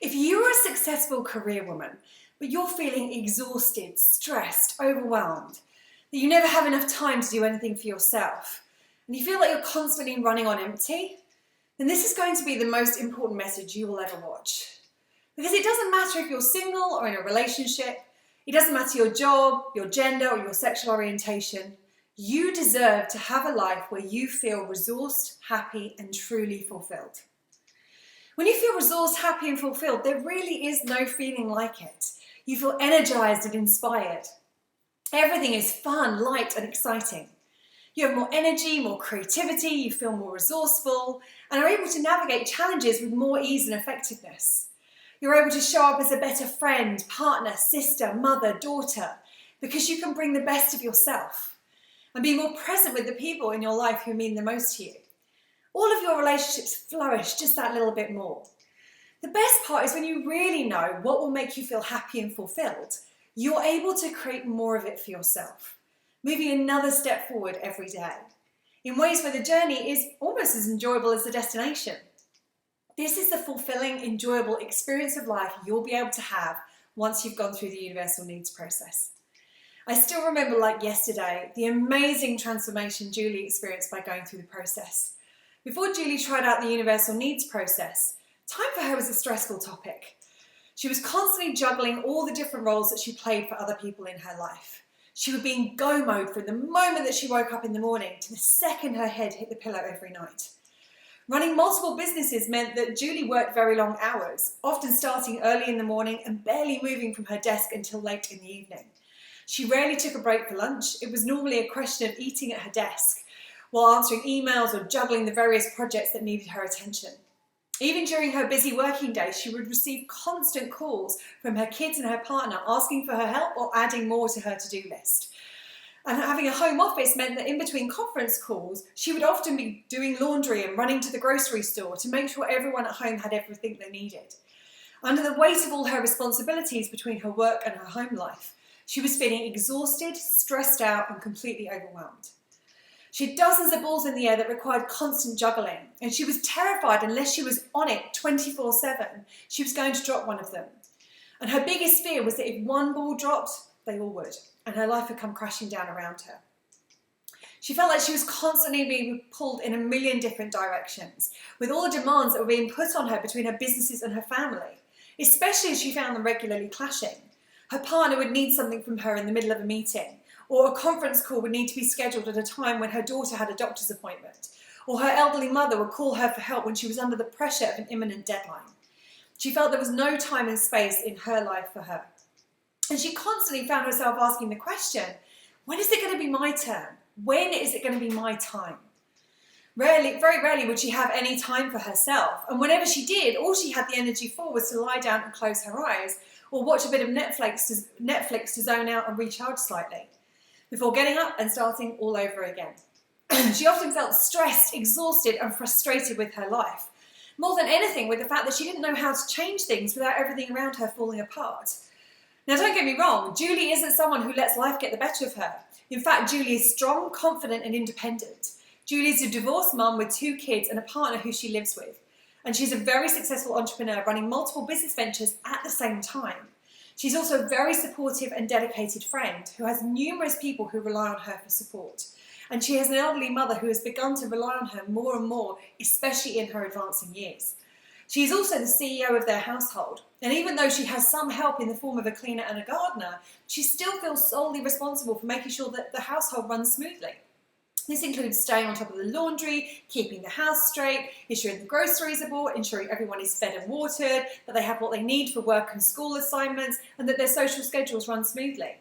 If you're a successful career woman, but you're feeling exhausted, stressed, overwhelmed, that you never have enough time to do anything for yourself, and you feel like you're constantly running on empty, then this is going to be the most important message you will ever watch. Because it doesn't matter if you're single or in a relationship, it doesn't matter your job, your gender, or your sexual orientation, you deserve to have a life where you feel resourced, happy, and truly fulfilled. When you feel resourced, happy, and fulfilled, there really is no feeling like it. You feel energized and inspired. Everything is fun, light, and exciting. You have more energy, more creativity, you feel more resourceful, and are able to navigate challenges with more ease and effectiveness. You're able to show up as a better friend, partner, sister, mother, daughter, because you can bring the best of yourself and be more present with the people in your life who mean the most to you. All of your relationships flourish just that little bit more. The best part is when you really know what will make you feel happy and fulfilled, you're able to create more of it for yourself, moving another step forward every day, in ways where the journey is almost as enjoyable as the destination. This is the fulfilling, enjoyable experience of life you'll be able to have once you've gone through the universal needs process. I still remember like yesterday, the amazing transformation Julie experienced by going through the process. Before Julie tried out the universal needs process, time for her was a stressful topic. She was constantly juggling all the different roles that she played for other people in her life. She would be in go mode from the moment that she woke up in the morning to the second her head hit the pillow every night. Running multiple businesses meant that Julie worked very long hours, often starting early in the morning and barely moving from her desk until late in the evening. She rarely took a break for lunch. It was normally a question of eating at her desk, while answering emails or juggling the various projects that needed her attention. Even during her busy working days, she would receive constant calls from her kids and her partner asking for her help or adding more to her to-do list. And having a home office meant that in between conference calls, she would often be doing laundry and running to the grocery store to make sure everyone at home had everything they needed. Under the weight of all her responsibilities between her work and her home life, she was feeling exhausted, stressed out, and completely overwhelmed. She had dozens of balls in the air that required constant juggling, and she was terrified unless she was on it 24/7, she was going to drop one of them. And her biggest fear was that if one ball dropped, they all would, and her life would come crashing down around her. She felt like she was constantly being pulled in a million different directions, with all the demands that were being put on her between her businesses and her family, especially as she found them regularly clashing. Her partner would need something from her in the middle of a meeting, or a conference call would need to be scheduled at a time when her daughter had a doctor's appointment, or her elderly mother would call her for help when she was under the pressure of an imminent deadline. She felt there was no time and space in her life for her. And she constantly found herself asking the question, when is it going to be my turn? When is it going to be my time? Very rarely would she have any time for herself. And whenever she did, all she had the energy for was to lie down and close her eyes, or watch a bit of Netflix to zone out and recharge slightly, before getting up and starting all over again. She often felt stressed, exhausted, and frustrated with her life. More than anything, with the fact that she didn't know how to change things without everything around her falling apart. Now, don't get me wrong, Julie isn't someone who lets life get the better of her. In fact, Julie is strong, confident, and independent. Julie is a divorced mum with 2 kids and a partner who she lives with. And she's a very successful entrepreneur running multiple business ventures at the same time. She's also a very supportive and dedicated friend who has numerous people who rely on her for support. And she has an elderly mother who has begun to rely on her more and more, especially in her advancing years. She is also the CEO of their household, and even though she has some help in the form of a cleaner and a gardener, she still feels solely responsible for making sure that the household runs smoothly. This includes staying on top of the laundry, keeping the house straight, ensuring the groceries are bought, ensuring everyone is fed and watered, that they have what they need for work and school assignments, and that their social schedules run smoothly.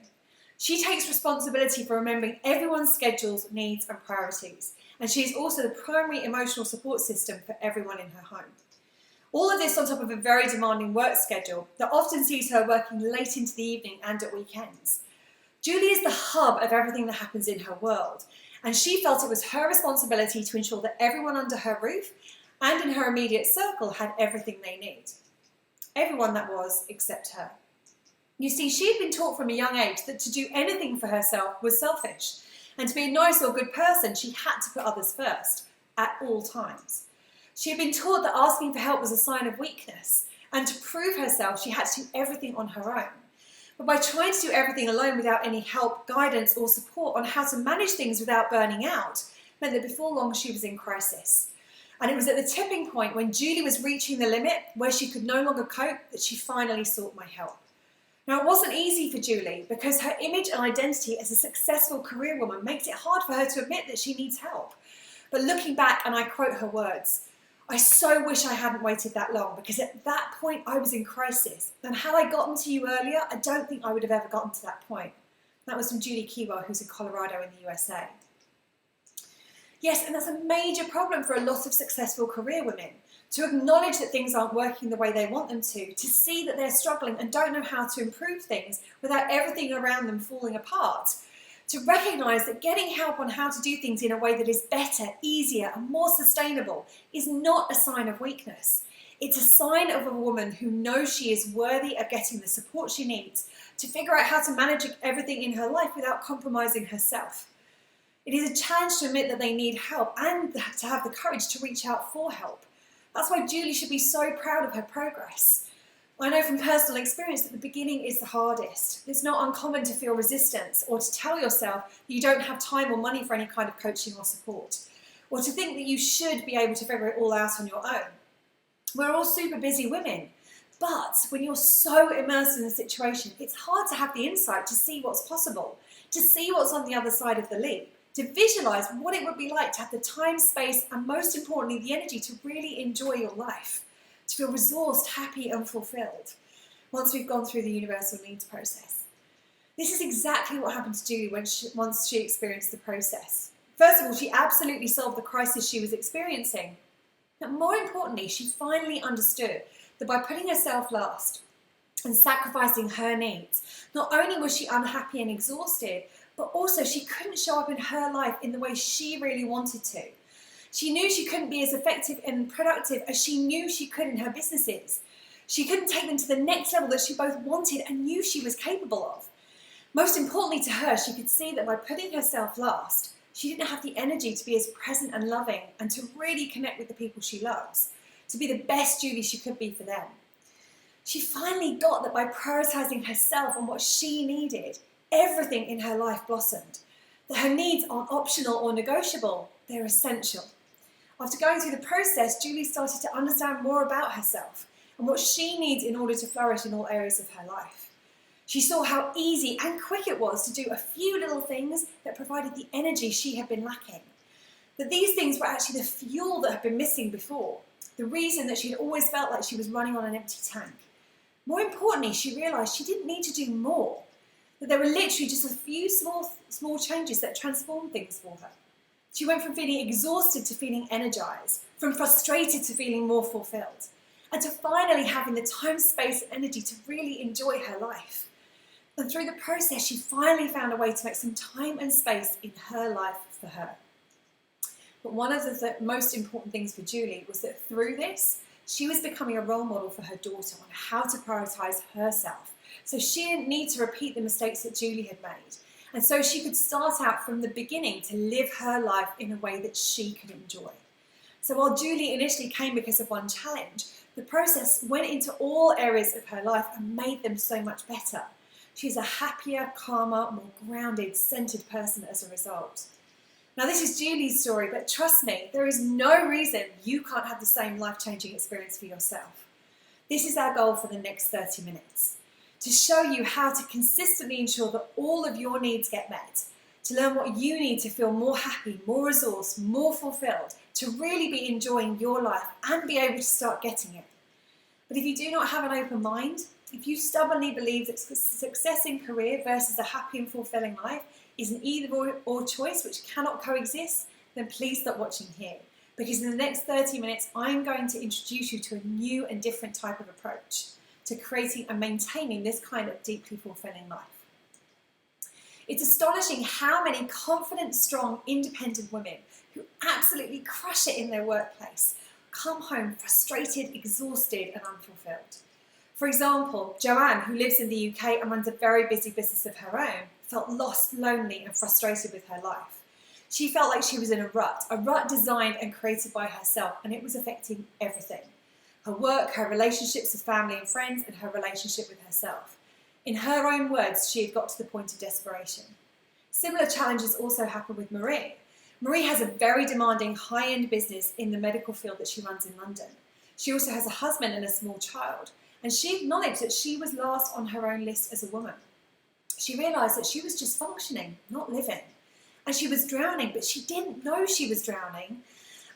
She takes responsibility for remembering everyone's schedules, needs, and priorities, and she is also the primary emotional support system for everyone in her home. All of this on top of a very demanding work schedule that often sees her working late into the evening and at weekends. Julie is the hub of everything that happens in her world, and she felt it was her responsibility to ensure that everyone under her roof and in her immediate circle had everything they need. Everyone, that was, except her. You see, she had been taught from a young age that to do anything for herself was selfish, and to be a nice or good person, she had to put others first, at all times. She had been taught that asking for help was a sign of weakness, And to prove herself, she had to do everything on her own. But by trying to do everything alone without any help, guidance, or support on how to manage things without burning out, meant that before long she was in crisis. And it was at the tipping point when Julie was reaching the limit where she could no longer cope that she finally sought my help. Now, it wasn't easy for Julie because her image and identity as a successful career woman makes it hard for her to admit that she needs help. But looking back, and I quote her words, "I so wish I hadn't waited that long because at that point I was in crisis. And had I gotten to you earlier, I don't think I would have ever gotten to that point." That was from Julie Kiwa, who's in Colorado in the USA. Yes, and that's a major problem for a lot of successful career women. To acknowledge that things aren't working the way they want them to see that they're struggling and don't know how to improve things without everything around them falling apart. To recognise that getting help on how to do things in a way that is better, easier, and more sustainable is not a sign of weakness. It's a sign of a woman who knows she is worthy of getting the support she needs to figure out how to manage everything in her life without compromising herself. It is a challenge to admit that they need help and to have the courage to reach out for help. That's why Julie should be so proud of her progress. I know from personal experience that the beginning is the hardest. It's not uncommon to feel resistance or to tell yourself that you don't have time or money for any kind of coaching or support, or to think that you should be able to figure it all out on your own. We're all super busy women, but when you're so immersed in the situation, it's hard to have the insight to see what's possible, to see what's on the other side of the leap, to visualize what it would be like to have the time, space, and most importantly, the energy to really enjoy your life, to feel resourced, happy, and fulfilled once we've gone through the universal needs process. This is exactly what happened to Julie once she experienced the process. First of all, she absolutely solved the crisis she was experiencing. But more importantly, she finally understood that by putting herself last and sacrificing her needs, not only was she unhappy and exhausted, but also she couldn't show up in her life in the way she really wanted to. She knew she couldn't be as effective and productive as she knew she could in her businesses. She couldn't take them to the next level that she both wanted and knew she was capable of. Most importantly to her, she could see that by putting herself last, she didn't have the energy to be as present and loving and to really connect with the people she loves, to be the best Julie she could be for them. She finally got that by prioritizing herself and what she needed, everything in her life blossomed. That her needs aren't optional or negotiable, they're essential. After going through the process, Julie started to understand more about herself and what she needs in order to flourish in all areas of her life. She saw how easy and quick it was to do a few little things that provided the energy she had been lacking. That these things were actually the fuel that had been missing before, the reason that she had always felt like she was running on an empty tank. More importantly, she realised she didn't need to do more, that there were literally just a few small changes that transformed things for her. She went from feeling exhausted to feeling energized, from frustrated to feeling more fulfilled, and to finally having the time, space, and energy to really enjoy her life. And through the process, she finally found a way to make some time and space in her life for her. But one of the most important things for Julie was that through this, she was becoming a role model for her daughter on how to prioritize herself. So she didn't need to repeat the mistakes that Julie had made. And so she could start out from the beginning to live her life in a way that she could enjoy. So while Julie initially came because of one challenge, the process went into all areas of her life and made them so much better. She's a happier, calmer, more grounded, centered person as a result. Now this is Julie's story, but trust me, there is no reason you can't have the same life-changing experience for yourself. This is our goal for the next 30 minutes. To show you how to consistently ensure that all of your needs get met, to learn what you need to feel more happy, more resourced, more fulfilled, to really be enjoying your life and be able to start getting it. But if you do not have an open mind, if you stubbornly believe that success in career versus a happy and fulfilling life is an either or choice which cannot coexist, then please stop watching here. Because in the next 30 minutes, I'm going to introduce you to a new and different type of approach to creating and maintaining this kind of deeply fulfilling life. It's astonishing how many confident, strong, independent women who absolutely crush it in their workplace come home frustrated, exhausted, and unfulfilled. For example, Joanne, who lives in the UK and runs a very busy business of her own, felt lost, lonely, and frustrated with her life. She felt like she was in a rut designed and created by herself, and it was affecting everything. her work, her relationships with family and friends, and her relationship with herself. In her own words, she had got to the point of desperation. Similar challenges also happen with Marie. Marie has a very demanding high-end business in the medical field that she runs in London. She also has a husband and a small child, and she acknowledged that she was last on her own list as a woman. She realised that she was just functioning, not living. And she was drowning, but she didn't know she was drowning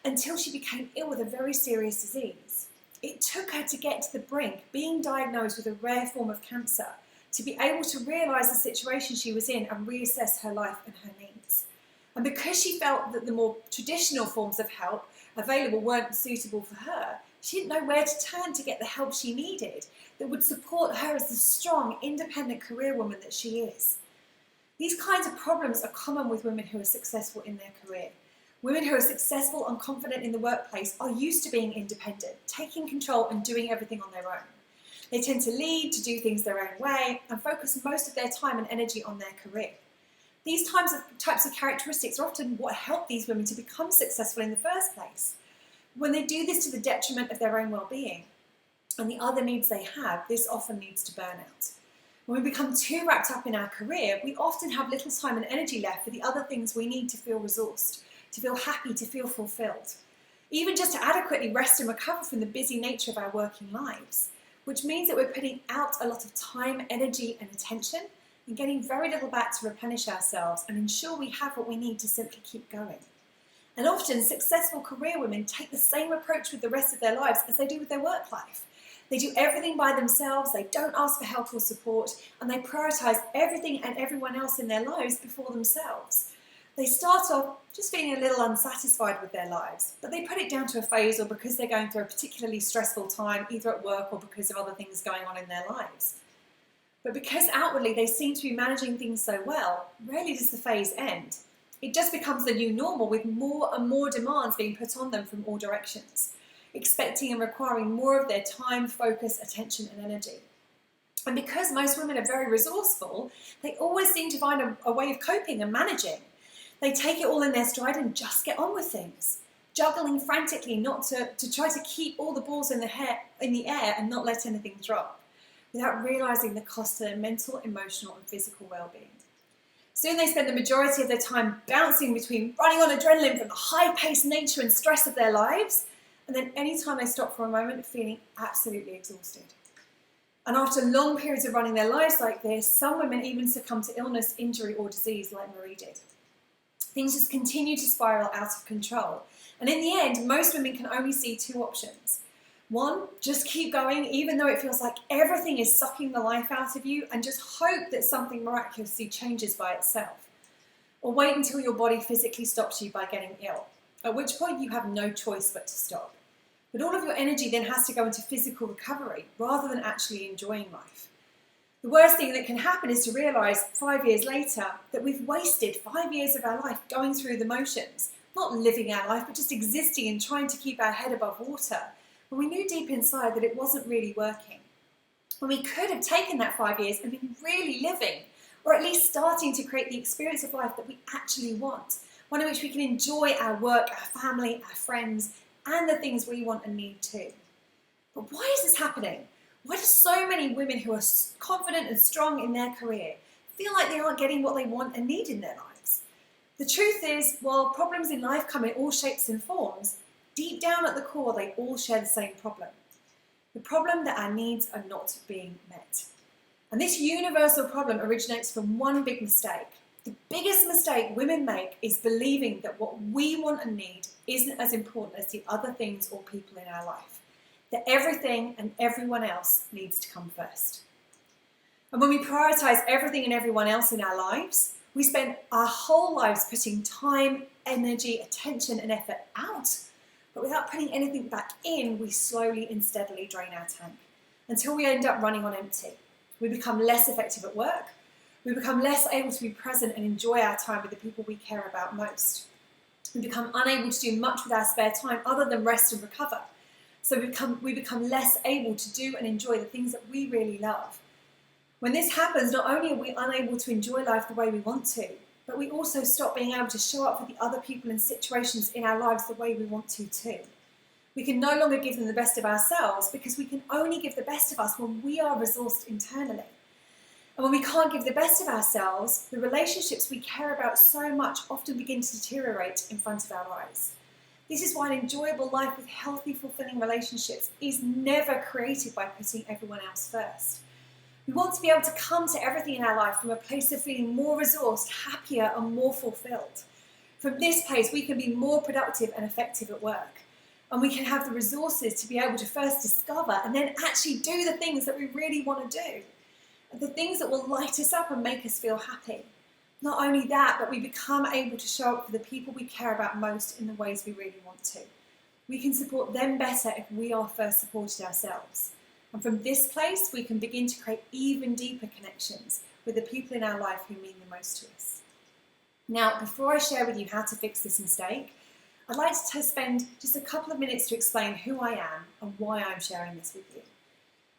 until she became ill with a very serious disease. It took her to get to the brink, being diagnosed with a rare form of cancer, to be able to realise the situation she was in and reassess her life and her needs. And because she felt that the more traditional forms of help available weren't suitable for her, she didn't know where to turn to get the help she needed that would support her as the strong, independent career woman that she is. These kinds of problems are common with women who are successful in their career. Women who are successful and confident in the workplace are used to being independent, taking control and doing everything on their own. They tend to lead, to do things their own way, and focus most of their time and energy on their career. These types of characteristics are often what help these women to become successful in the first place. When they do this to the detriment of their own well-being and the other needs they have, this often leads to burnout. When we become too wrapped up in our career, we often have little time and energy left for the other things we need to feel resourced, to feel happy, to feel fulfilled. Even just to adequately rest and recover from the busy nature of our working lives, which means that we're putting out a lot of time, energy and attention and getting very little back to replenish ourselves and ensure we have what we need to simply keep going. And often successful career women take the same approach with the rest of their lives as they do with their work life. They do everything by themselves, they don't ask for help or support, and they prioritise everything and everyone else in their lives before themselves. They start off just feeling a little unsatisfied with their lives, but they put it down to a phase or because they're going through a particularly stressful time, either at work or because of other things going on in their lives. But because outwardly they seem to be managing things so well, rarely does the phase end. It just becomes the new normal with more and more demands being put on them from all directions, expecting and requiring more of their time, focus, attention and energy. And because most women are very resourceful, they always seem to find a way of coping and managing. They take it all in their stride and just get on with things, juggling frantically not to try to keep all the balls in the air and not let anything drop, without realising the cost to their mental, emotional and physical well-being. Soon they spend the majority of their time bouncing between running on adrenaline from the high-paced nature and stress of their lives, and then any time they stop for a moment, feeling absolutely exhausted. And after long periods of running their lives like this, some women even succumb to illness, injury or disease like Marie did. Things just continue to spiral out of control. And in the end, most women can only see two options. One, just keep going even though it feels like everything is sucking the life out of you and just hope that something miraculously changes by itself. Or wait until your body physically stops you by getting ill, at which point you have no choice but to stop. But all of your energy then has to go into physical recovery rather than actually enjoying life. The worst thing that can happen is to realise 5 years later that we've wasted 5 years of our life going through the motions, not living our life, but just existing and trying to keep our head above water, when we knew deep inside that it wasn't really working. When we could have taken that 5 years and been really living, or at least starting to create the experience of life that we actually want, one in which we can enjoy our work, our family, our friends, and the things we want and need too. But why is this happening? Why do so many women who are confident and strong in their career feel like they aren't getting what they want and need in their lives? The truth is, while problems in life come in all shapes and forms, deep down at the core they all share the same problem. The problem that our needs are not being met. And this universal problem originates from one big mistake. The biggest mistake women make is believing that what we want and need isn't as important as the other things or people in our life. That everything and everyone else needs to come first. And when we prioritise everything and everyone else in our lives, we spend our whole lives putting time, energy, attention and effort out. But without putting anything back in, we slowly and steadily drain our tank until we end up running on empty. We become less effective at work. We become less able to be present and enjoy our time with the people we care about most. We become unable to do much with our spare time other than rest and recover. So we become less able to do and enjoy the things that we really love. When this happens, not only are we unable to enjoy life the way we want to, but we also stop being able to show up for the other people and situations in our lives the way we want to too. We can no longer give them the best of ourselves because we can only give the best of us when we are resourced internally. And when we can't give the best of ourselves, the relationships we care about so much often begin to deteriorate in front of our eyes. This is why an enjoyable life with healthy, fulfilling relationships is never created by putting everyone else first. We want to be able to come to everything in our life from a place of feeling more resourced, happier, and more fulfilled. From this place, we can be more productive and effective at work. And we can have the resources to be able to first discover and then actually do the things that we really want to do. The things that will light us up and make us feel happy. Not only that, but we become able to show up for the people we care about most in the ways we really want to. We can support them better if we are first supported ourselves. And from this place, we can begin to create even deeper connections with the people in our life who mean the most to us. Now, before I share with you how to fix this mistake, I'd like to spend just a couple of minutes to explain who I am and why I'm sharing this with you.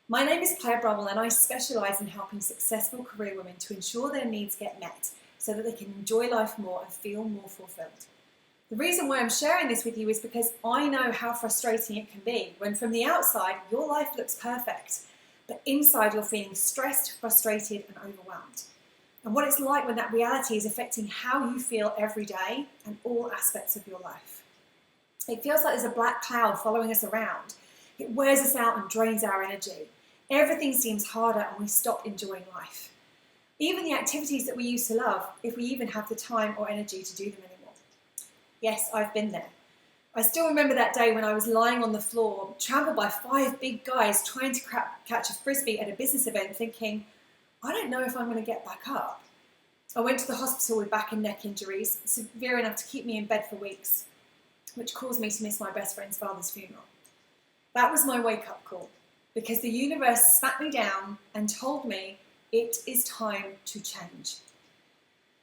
My name is Claire Brummel and I specialise in helping successful career women to ensure their needs get met so that they can enjoy life more and feel more fulfilled. The reason why I'm sharing this with you is because I know how frustrating it can be when from the outside your life looks perfect, but inside you're feeling stressed, frustrated and overwhelmed. And what it's like when that reality is affecting how you feel every day and all aspects of your life. It feels like there's a black cloud following us around. It wears us out and drains our energy. Everything seems harder and we stop enjoying life. Even the activities that we used to love, if we even have the time or energy to do them anymore. Yes, I've been there. I still remember that day when I was lying on the floor, trampled by 5 big guys trying to catch a frisbee at a business event, thinking, I don't know if I'm going to get back up. I went to the hospital with back and neck injuries, severe enough to keep me in bed for weeks, which caused me to miss my best friend's father's funeral. That was my wake-up call, because the universe smacked me down and told me it is time to change.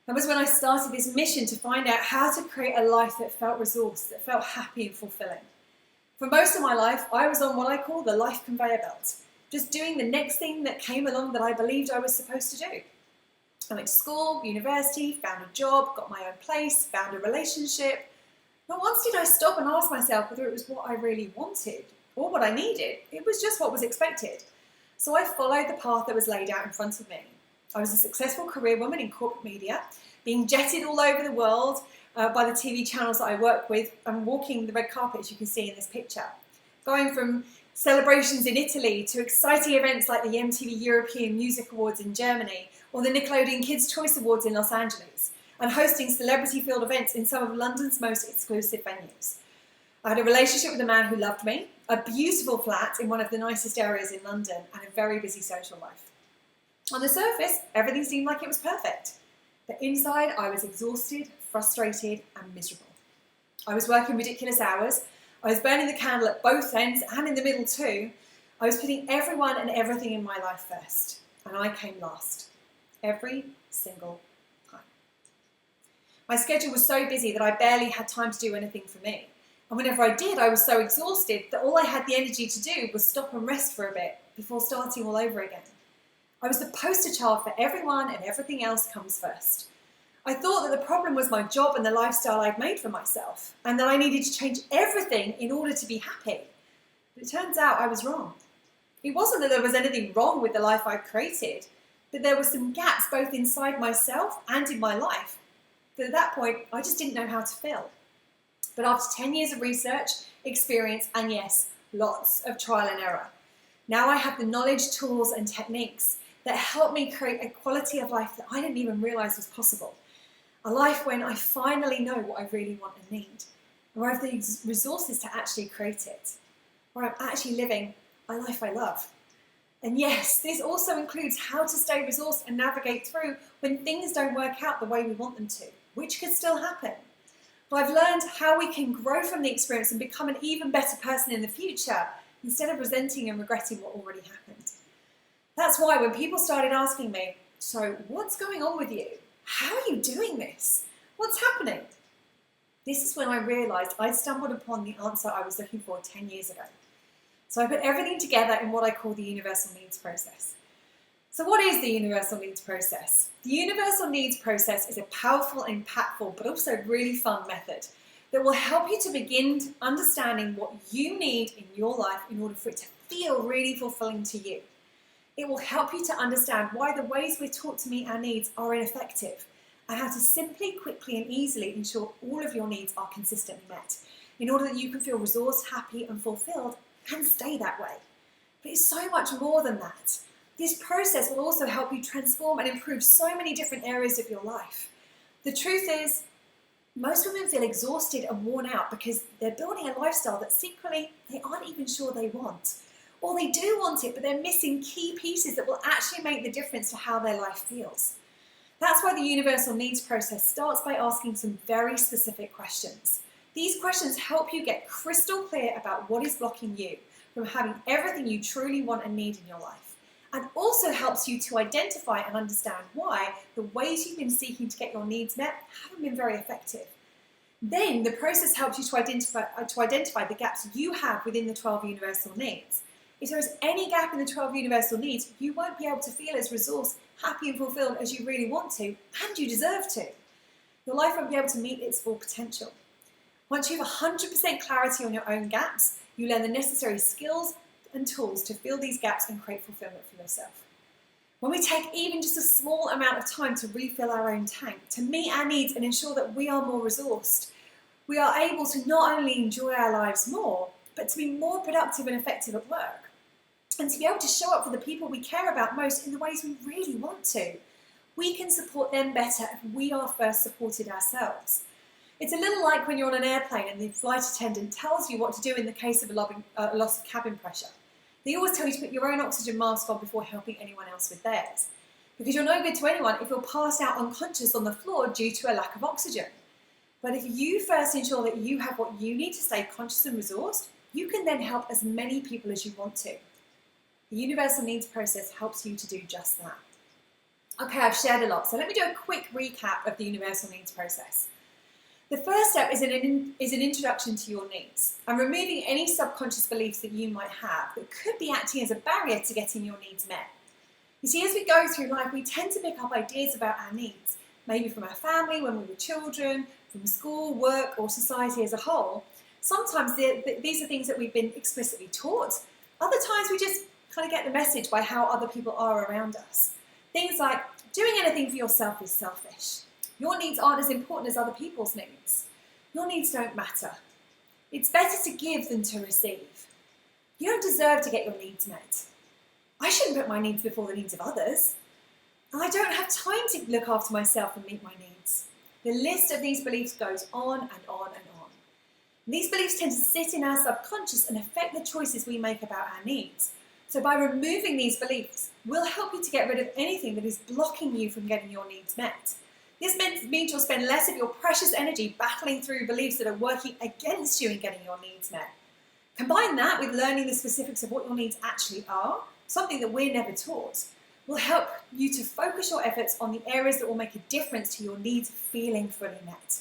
That was when I started this mission to find out how to create a life that felt resourced, that felt happy and fulfilling. For most of my life, I was on what I call the life conveyor belt, just doing the next thing that came along that I believed I was supposed to do. I went to school, university, found a job, got my own place, found a relationship. Not once did I stop and ask myself whether it was what I really wanted or what I needed. It was just what was expected. So I followed the path that was laid out in front of me. I was a successful career woman in corporate media, being jetted all over the world by the TV channels that I work with and walking the red carpet, as you can see in this picture. Going from celebrations in Italy to exciting events like the MTV European Music Awards in Germany or the Nickelodeon Kids' Choice Awards in Los Angeles, and hosting celebrity-filled events in some of London's most exclusive venues. I had a relationship with a man who loved me, a beautiful flat in one of the nicest areas in London, and a very busy social life. On the surface, everything seemed like it was perfect. But inside, I was exhausted, frustrated, and miserable. I was working ridiculous hours. I was burning the candle at both ends and in the middle too. I was putting everyone and everything in my life first. And I came last. Every single time. My schedule was so busy that I barely had time to do anything for me. And whenever I did, I was so exhausted that all I had the energy to do was stop and rest for a bit before starting all over again. I was the poster child for everyone and everything else comes first. I thought that the problem was my job and the lifestyle I'd made for myself, and that I needed to change everything in order to be happy. But it turns out I was wrong. It wasn't that there was anything wrong with the life I'd created, but there were some gaps both inside myself and in my life that at that point I just didn't know how to fill. But after 10 years of research, experience, and yes, lots of trial and error, now I have the knowledge, tools, and techniques that help me create a quality of life that I didn't even realize was possible. A life when I finally know what I really want and need, where I have the resources to actually create it, where I'm actually living a life I love. And yes, this also includes how to stay resourced and navigate through when things don't work out the way we want them to, which could still happen. But I've learned how we can grow from the experience and become an even better person in the future instead of resenting and regretting what already happened. That's why when people started asking me, so what's going on with you? How are you doing this? What's happening? This is when I realized I'd stumbled upon the answer I was looking for 10 years ago. So I put everything together in what I call the universal needs process. So what is the universal needs process? The universal needs process is a powerful, impactful, but also really fun method that will help you to begin understanding what you need in your life in order for it to feel really fulfilling to you. It will help you to understand why the ways we're taught to meet our needs are ineffective and how to simply, quickly and easily ensure all of your needs are consistently met in order that you can feel resourced, happy and fulfilled and stay that way. But it's so much more than that. This process will also help you transform and improve so many different areas of your life. The truth is, most women feel exhausted and worn out because they're building a lifestyle that secretly they aren't even sure they want. Or they do want it, but they're missing key pieces that will actually make the difference to how their life feels. That's why the universal needs process starts by asking some very specific questions. These questions help you get crystal clear about what is blocking you from having everything you truly want and need in your life, and also helps you to identify and understand why the ways you've been seeking to get your needs met haven't been very effective. Then the process helps you to identify the gaps you have within the 12 universal needs. If there is any gap in the 12 universal needs, you won't be able to feel as resourced, happy and fulfilled as you really want to, and you deserve to. Your life won't be able to meet its full potential. Once you have 100% clarity on your own gaps, you learn the necessary skills and tools to fill these gaps and create fulfillment for yourself. When we take even just a small amount of time to refill our own tank, to meet our needs and ensure that we are more resourced, we are able to not only enjoy our lives more, but to be more productive and effective at work. And to be able to show up for the people we care about most in the ways we really want to. We can support them better if we are first supported ourselves. It's a little like when you're on an airplane and the flight attendant tells you what to do in the case of a loss of cabin pressure. They always tell you to put your own oxygen mask on before helping anyone else with theirs. Because you're no good to anyone if you're passed out unconscious on the floor due to a lack of oxygen. But if you first ensure that you have what you need to stay conscious and resourced, you can then help as many people as you want to. The universal needs process helps you to do just that. Okay, I've shared a lot, so let me do a quick recap of the universal needs process. The first step is an introduction to your needs and removing any subconscious beliefs that you might have that could be acting as a barrier to getting your needs met. You see, as we go through life, we tend to pick up ideas about our needs, maybe from our family when we were children, from school, work, or society as a whole. Sometimes these are things that we've been explicitly taught. Other times we just kind of get the message by how other people are around us. Things like, doing anything for yourself is selfish. Your needs aren't as important as other people's needs. Your needs don't matter. It's better to give than to receive. You don't deserve to get your needs met. I shouldn't put my needs before the needs of others. And I don't have time to look after myself and meet my needs. The list of these beliefs goes on and on and on. And these beliefs tend to sit in our subconscious and affect the choices we make about our needs. So by removing these beliefs, we'll help you to get rid of anything that is blocking you from getting your needs met. This means you'll spend less of your precious energy battling through beliefs that are working against you in getting your needs met. Combine that with learning the specifics of what your needs actually are, something that we're never taught, will help you to focus your efforts on the areas that will make a difference to your needs feeling fully met.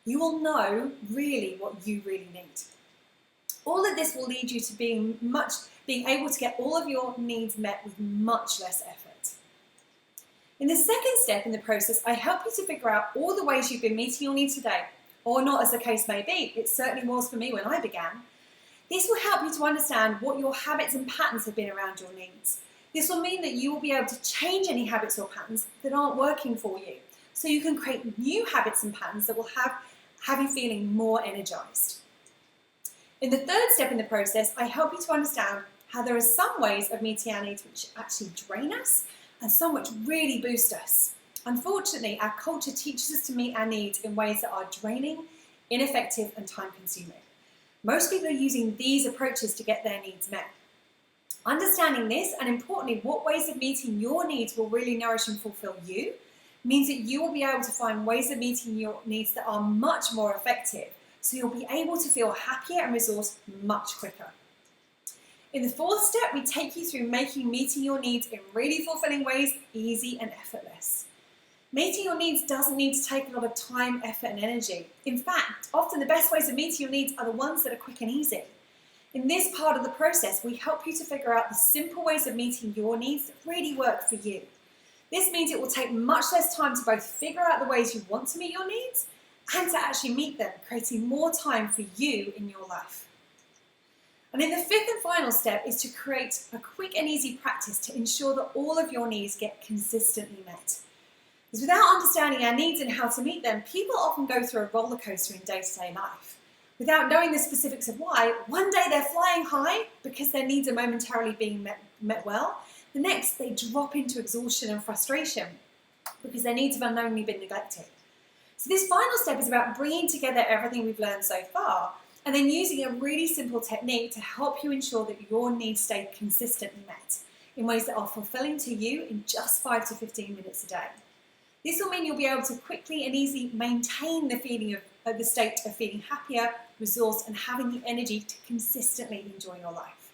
You will know really what you really need. All of this will lead you to being able to get all of your needs met with much less effort. In the second step in the process, I help you to figure out all the ways you've been meeting your needs today, or not as the case may be. It certainly was for me when I began. This will help you to understand what your habits and patterns have been around your needs. This will mean that you will be able to change any habits or patterns that aren't working for you, so you can create new habits and patterns that will have you feeling more energized. In the third step in the process, I help you to understand how there are some ways of meeting our needs which actually drain us and some which really boost us. Unfortunately, our culture teaches us to meet our needs in ways that are draining, ineffective, and time-consuming. Most people are using these approaches to get their needs met. Understanding this, and importantly, what ways of meeting your needs will really nourish and fulfill you, means that you will be able to find ways of meeting your needs that are much more effective, so you'll be able to feel happier and resourced much quicker. In the fourth step, we take you through making meeting your needs in really fulfilling ways easy and effortless. Meeting your needs doesn't need to take a lot of time, effort, and energy. In fact, often the best ways of meeting your needs are the ones that are quick and easy. In this part of the process, we help you to figure out the simple ways of meeting your needs that really work for you. This means it will take much less time to both figure out the ways you want to meet your needs and to actually meet them, creating more time for you in your life. And then the fifth and final step is to create a quick and easy practice to ensure that all of your needs get consistently met. Because without understanding our needs and how to meet them, people often go through a roller coaster in day-to-day life. Without knowing the specifics of why, one day they're flying high because their needs are momentarily being met well. The next, they drop into exhaustion and frustration because their needs have unknowingly been neglected. So this final step is about bringing together everything we've learned so far and then using a really simple technique to help you ensure that your needs stay consistently met in ways that are fulfilling to you in just 5 to 15 minutes a day. This will mean you'll be able to quickly and easily maintain the feeling of the state of feeling happier, resourced, and having the energy to consistently enjoy your life.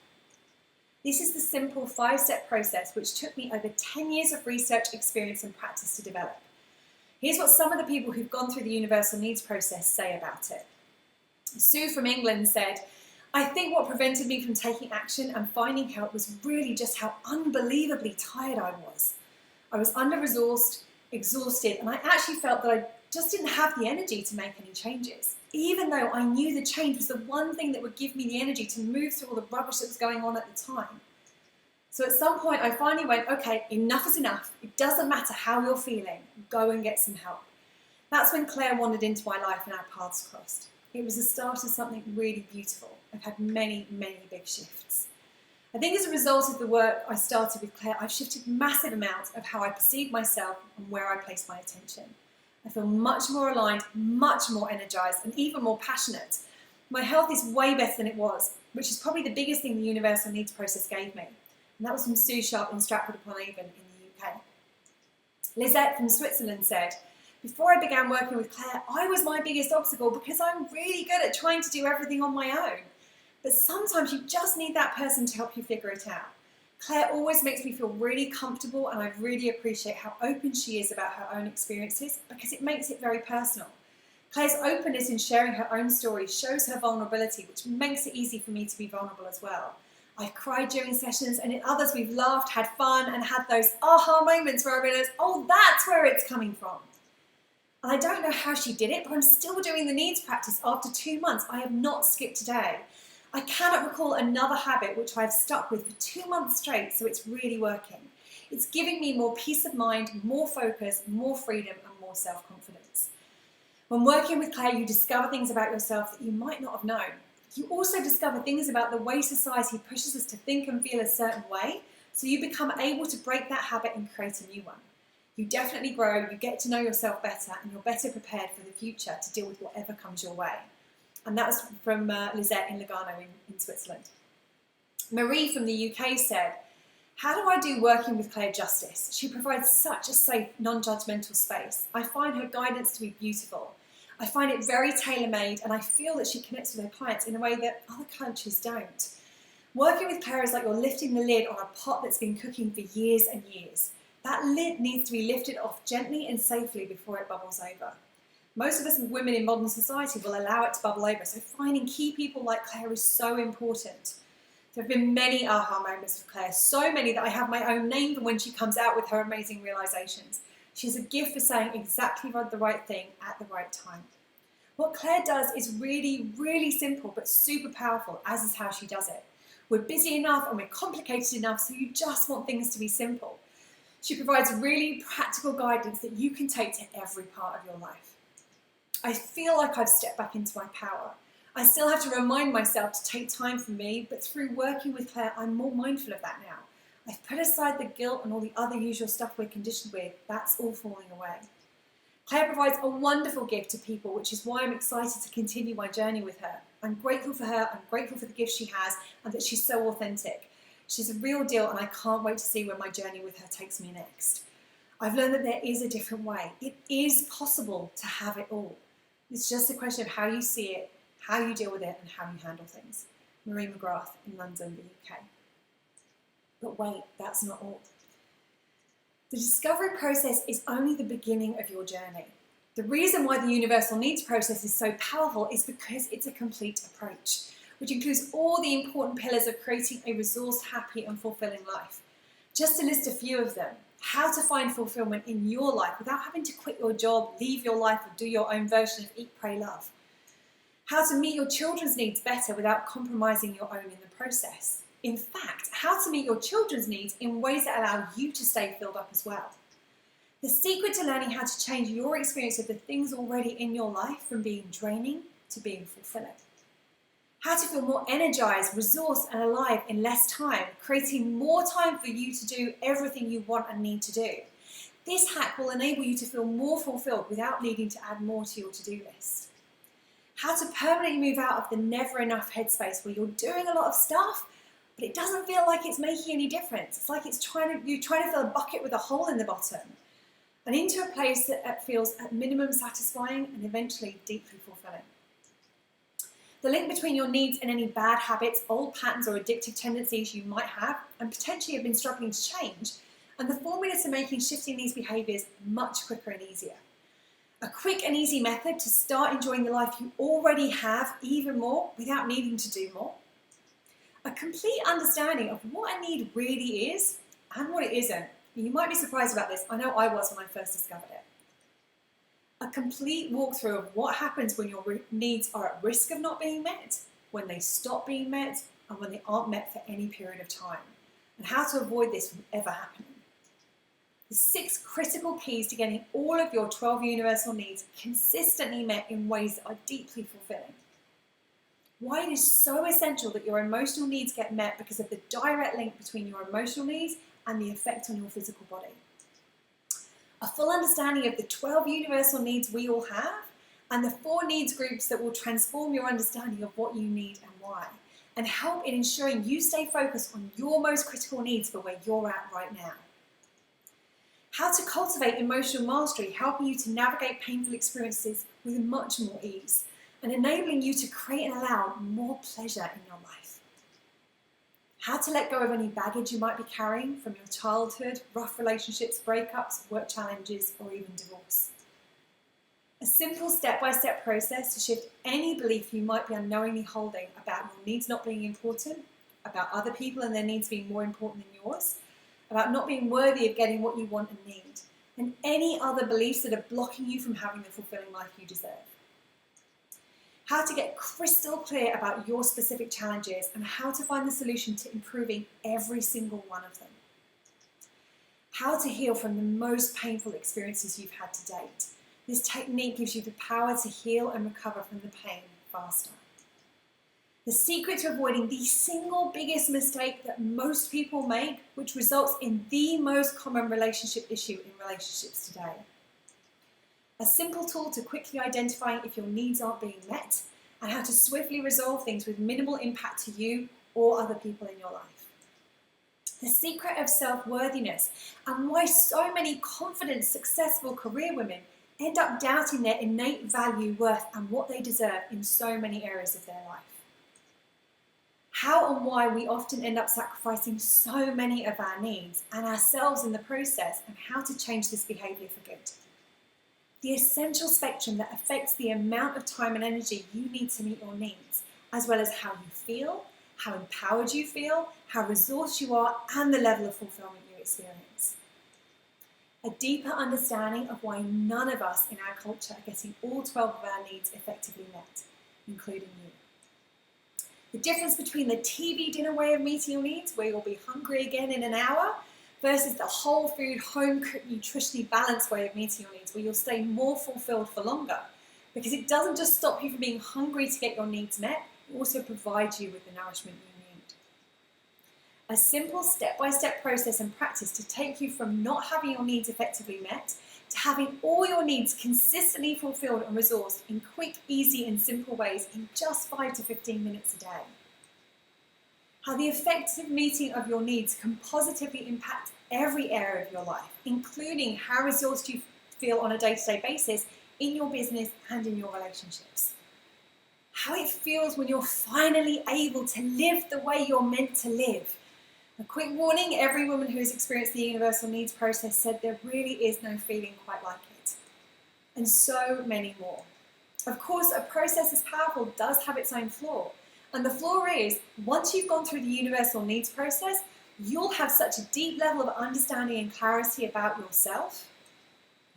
This is the simple 5-step process which took me over 10 years of research, experience, and practice to develop. Here's what some of the people who've gone through the universal needs process say about it. Sue from England said, "I think what prevented me from taking action and finding help was really just how unbelievably tired I was. I was under-resourced, exhausted, and I actually felt that I just didn't have the energy to make any changes, even though I knew the change was the one thing that would give me the energy to move through all the rubbish that was going on at the time. So at some point I finally went, okay, enough is enough. It doesn't matter how you're feeling. Go and get some help." That's when Claire wandered into my life and our paths crossed. It was the start of something really beautiful. I've had many, many big shifts. I think as a result of the work I started with Claire, I've shifted massive amounts of how I perceive myself and where I place my attention. I feel much more aligned, much more energized, and even more passionate. My health is way better than it was, which is probably the biggest thing the universal needs process gave me. And that was from Sue Sharp in Stratford-upon-Avon in the UK. Lisette from Switzerland said, "Before I began working with Claire, I was my biggest obstacle because I'm really good at trying to do everything on my own. But sometimes you just need that person to help you figure it out. Claire always makes me feel really comfortable, and I really appreciate how open she is about her own experiences because it makes it very personal. Claire's openness in sharing her own story shows her vulnerability, which makes it easy for me to be vulnerable as well. I've cried during sessions, and in others we've laughed, had fun, and had those aha moments where I realised, oh, that's where it's coming from. And I don't know how she did it, but I'm still doing the needs practice after 2 months. I have not skipped a day. I cannot recall another habit which I've stuck with for 2 months straight, so it's really working. It's giving me more peace of mind, more focus, more freedom, and more self-confidence. When working with Claire, you discover things about yourself that you might not have known. You also discover things about the way society pushes us to think and feel a certain way, so you become able to break that habit and create a new one. You definitely grow, you get to know yourself better, and you're better prepared for the future to deal with whatever comes your way." And that was from Lisette in Lugano in Switzerland. Marie from the UK said, "How do I do working with Claire justice? She provides such a safe, non-judgmental space. I find her guidance to be beautiful. I find it very tailor-made, and I feel that she connects with her clients in a way that other coaches don't. Working with Claire is like you're lifting the lid on a pot that's been cooking for years and years. That lid needs to be lifted off gently and safely before it bubbles over. Most of us women in modern society will allow it to bubble over, so finding key people like Claire is so important. There have been many aha moments with Claire, so many that I have my own name for when she comes out with her amazing realizations. She's a gift for saying exactly the right thing at the right time. What Claire does is really, really simple but super powerful, as is how she does it. We're busy enough and we're complicated enough, so you just want things to be simple. She provides really practical guidance that you can take to every part of your life. I feel like I've stepped back into my power. I still have to remind myself to take time for me, but through working with Claire, I'm more mindful of that now. I've put aside the guilt and all the other usual stuff we're conditioned with. That's all falling away. Claire provides a wonderful gift to people, which is why I'm excited to continue my journey with her. I'm grateful for her, I'm grateful for the gifts she has, and that she's so authentic. She's a real deal, and I can't wait to see where my journey with her takes me next. I've learned that there is a different way. It is possible to have it all. It's just a question of how you see it, how you deal with it, and how you handle things. Marie McGrath in London, the UK. But wait, that's not all. The discovery process is only the beginning of your journey. The reason why the universal needs process is so powerful is because it's a complete approach, which includes all the important pillars of creating a resourced, happy, and fulfilling life. Just to list a few of them: how to find fulfillment in your life without having to quit your job, leave your life, or do your own version of eat, pray, love. How to meet your children's needs better without compromising your own in the process. In fact, how to meet your children's needs in ways that allow you to stay filled up as well. The secret to learning how to change your experience of the things already in your life from being draining to being fulfilling. How to feel more energized, resourced, and alive in less time, creating more time for you to do everything you want and need to do. This hack will enable you to feel more fulfilled without needing to add more to your to-do list. How to permanently move out of the never enough headspace where you're doing a lot of stuff, but it doesn't feel like it's making any difference. It's like you're trying to fill a bucket with a hole in the bottom, and into a place that feels at minimum satisfying and eventually deeply fulfilling. The link between your needs and any bad habits, old patterns, or addictive tendencies you might have and potentially have been struggling to change, and the formula to making shifting these behaviours much quicker and easier. A quick and easy method to start enjoying the life you already have even more without needing to do more. A complete understanding of what a need really is and what it isn't. You might be surprised about this. I know I was when I first discovered it. A complete walkthrough of what happens when your needs are at risk of not being met, when they stop being met, and when they aren't met for any period of time, and how to avoid this from ever happening. The 6 critical keys to getting all of your 12 universal needs consistently met in ways that are deeply fulfilling. Why it is so essential that your emotional needs get met because of the direct link between your emotional needs and the effect on your physical body. A full understanding of the 12 universal needs we all have, and the 4 needs groups that will transform your understanding of what you need and why, and help in ensuring you stay focused on your most critical needs for where you're at right now. How to cultivate emotional mastery, helping you to navigate painful experiences with much more ease, and enabling you to create and allow more pleasure in your life. How to let go of any baggage you might be carrying from your childhood, rough relationships, breakups, work challenges, or even divorce. A simple step-by-step process to shift any belief you might be unknowingly holding about your needs not being important, about other people and their needs being more important than yours, about not being worthy of getting what you want and need, and any other beliefs that are blocking you from having the fulfilling life you deserve. How to get crystal clear about your specific challenges and how to find the solution to improving every single one of them. How to heal from the most painful experiences you've had to date. This technique gives you the power to heal and recover from the pain faster. The secret to avoiding the single biggest mistake that most people make, which results in the most common relationship issue in relationships today. A simple tool to quickly identifying if your needs aren't being met and how to swiftly resolve things with minimal impact to you or other people in your life. The secret of self-worthiness and why so many confident, successful career women end up doubting their innate value, worth, and what they deserve in so many areas of their life. How and why we often end up sacrificing so many of our needs and ourselves in the process, and how to change this behavior for good. The essential spectrum that affects the amount of time and energy you need to meet your needs, as well as how you feel, how empowered you feel, how resourced you are, and the level of fulfillment you experience. A deeper understanding of why none of us in our culture are getting all 12 of our needs effectively met, including you. The difference between the TV dinner way of meeting your needs, where you'll be hungry again in an hour, versus the whole food, home-cooked, nutritionally balanced way of meeting your needs, where you'll stay more fulfilled for longer. Because it doesn't just stop you from being hungry to get your needs met, it also provides you with the nourishment you need. A simple step-by-step process and practice to take you from not having your needs effectively met to having all your needs consistently fulfilled and resourced in quick, easy, and simple ways in just 5 to 15 minutes a day. How the effective meeting of your needs can positively impact every area of your life, including how resourced you feel on a day-to-day basis in your business and in your relationships. How it feels when you're finally able to live the way you're meant to live. A quick warning, every woman who has experienced the universal needs process said there really is no feeling quite like it. And so many more. Of course, a process as powerful does have its own flaw. And the flaw is, once you've gone through the universal needs process, you'll have such a deep level of understanding and clarity about yourself,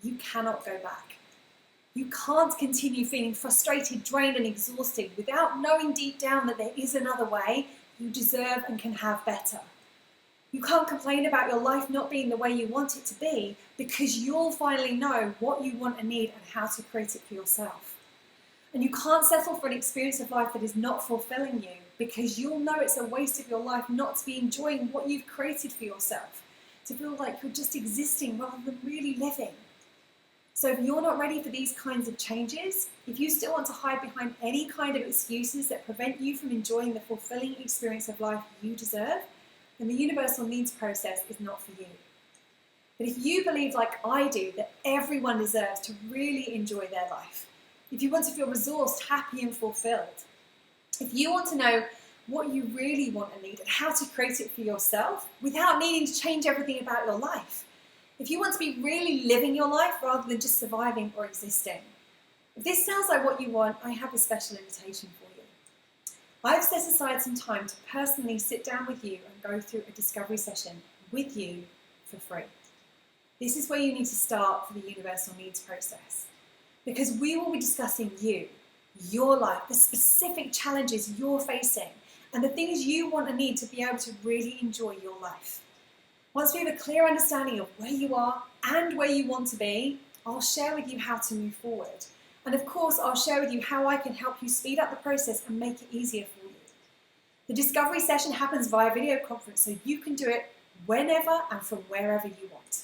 you cannot go back. You can't continue feeling frustrated, drained, and exhausted without knowing deep down that there is another way you deserve and can have better. You can't complain about your life not being the way you want it to be because you'll finally know what you want and need and how to create it for yourself. And you can't settle for an experience of life that is not fulfilling you because you'll know it's a waste of your life not to be enjoying what you've created for yourself, to feel like you're just existing rather than really living. So if you're not ready for these kinds of changes, if you still want to hide behind any kind of excuses that prevent you from enjoying the fulfilling experience of life you deserve, then the universal needs process is not for you. But if you believe, like I do, that everyone deserves to really enjoy their life, if you want to feel resourced, happy and fulfilled, if you want to know what you really want and need and how to create it for yourself without needing to change everything about your life, if you want to be really living your life rather than just surviving or existing, if this sounds like what you want, I have a special invitation for you. I've set aside some time to personally sit down with you and go through a discovery session with you for free. This is where you need to start for the universal needs process, because we will be discussing you, your life, the specific challenges you're facing, and the things you want and need to be able to really enjoy your life. Once we have a clear understanding of where you are and where you want to be, I'll share with you how to move forward. And of course, I'll share with you how I can help you speed up the process and make it easier for you. The discovery session happens via video conference, so you can do it whenever and from wherever you want.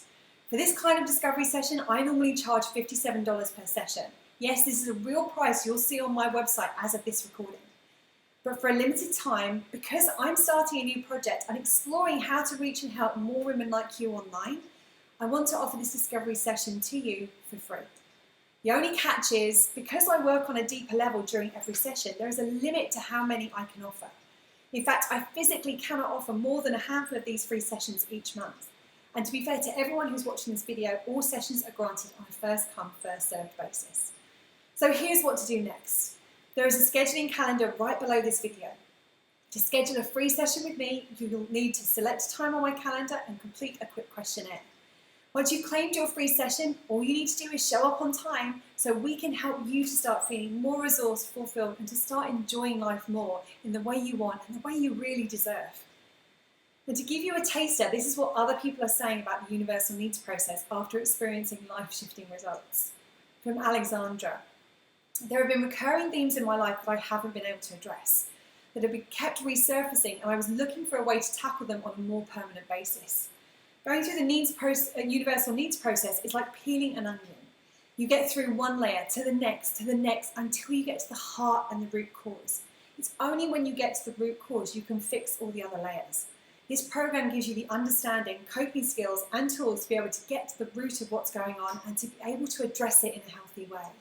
For this kind of discovery session, I normally charge $57 per session. Yes, this is a real price you'll see on my website as of this recording. But for a limited time, because I'm starting a new project and exploring how to reach and help more women like you online, I want to offer this discovery session to you for free. The only catch is, because I work on a deeper level during every session, there is a limit to how many I can offer. In fact, I physically cannot offer more than a handful of these free sessions each month. And to be fair to everyone who's watching this video, all sessions are granted on a first come, first served basis. So here's what to do next. There is a scheduling calendar right below this video. To schedule a free session with me, you will need to select a time on my calendar and complete a quick questionnaire. Once you've claimed your free session, all you need to do is show up on time so we can help you to start feeling more resourced, fulfilled, and to start enjoying life more in the way you want and the way you really deserve. And to give you a taster, this is what other people are saying about the universal needs process after experiencing life-shifting results. From Alexandra. There have been recurring themes in my life that I haven't been able to address, that have been kept resurfacing, and I was looking for a way to tackle them on a more permanent basis. Going through the universal needs process is like peeling an onion. You get through one layer to the next, until you get to the heart and the root cause. It's only when you get to the root cause you can fix all the other layers. This program gives you the understanding, coping skills, and tools to be able to get to the root of what's going on and to be able to address it in a healthy way.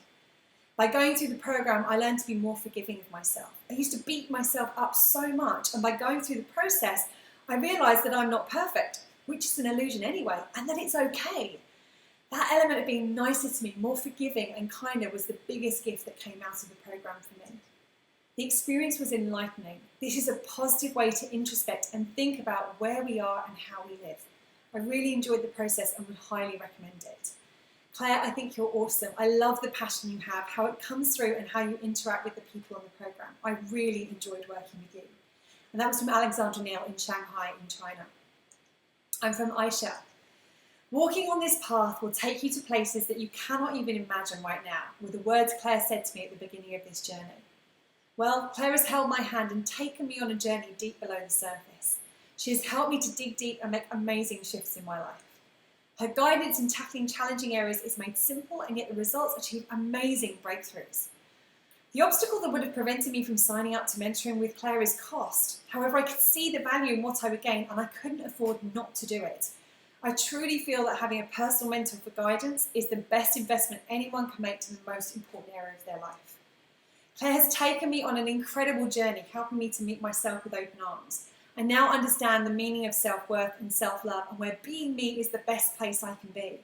By going through the program, I learned to be more forgiving of myself. I used to beat myself up so much, and by going through the process, I realized that I'm not perfect, which is an illusion anyway, and that it's okay. That element of being nicer to me, more forgiving and kinder was the biggest gift that came out of the program for me. The experience was enlightening. This is a positive way to introspect and think about where we are and how we live. I really enjoyed the process and would highly recommend it. Claire, I think you're awesome. I love the passion you have, how it comes through and how you interact with the people on the program. I really enjoyed working with you. And that was from Alexandra Neil in Shanghai in China. I'm from Aisha. Walking on this path will take you to places that you cannot even imagine right now, were the words Claire said to me at the beginning of this journey. Well, Claire has held my hand and taken me on a journey deep below the surface. She has helped me to dig deep and make amazing shifts in my life. Her guidance in tackling challenging areas is made simple, and yet the results achieve amazing breakthroughs. The obstacle that would have prevented me from signing up to mentoring with Claire is cost. However, I could see the value in what I would gain, and I couldn't afford not to do it. I truly feel that having a personal mentor for guidance is the best investment anyone can make to the most important area of their life. Claire has taken me on an incredible journey, helping me to meet myself with open arms. I now understand the meaning of self-worth and self-love, and where being me is the best place I can be.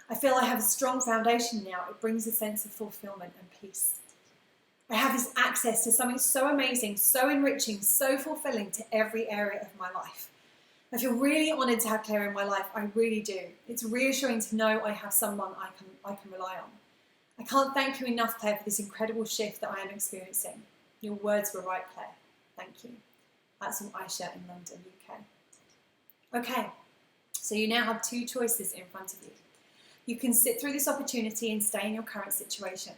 I feel I have a strong foundation now. It brings a sense of fulfillment and peace. I have this access to something so amazing, so enriching, so fulfilling to every area of my life. I feel really honoured to have Claire in my life, I really do. It's reassuring to know I have someone I can rely on. I can't thank you enough, Claire, for this incredible shift that I am experiencing. Your words were right, Claire. Thank you. That's from Aisha in London, UK. Okay, so you now have two choices in front of you. You can sit through this opportunity and stay in your current situation,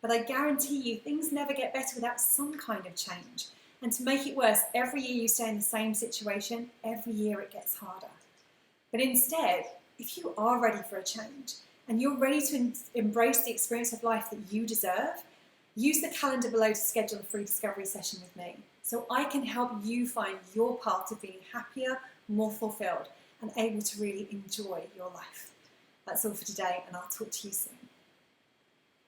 but I guarantee you things never get better without some kind of change. And to make it worse, every year you stay in the same situation, every year it gets harder. But instead, if you are ready for a change and you're ready to embrace the experience of life that you deserve, use the calendar below to schedule a free discovery session with me so I can help you find your path to being happier, more fulfilled, and able to really enjoy your life. That's all for today, and I'll talk to you soon.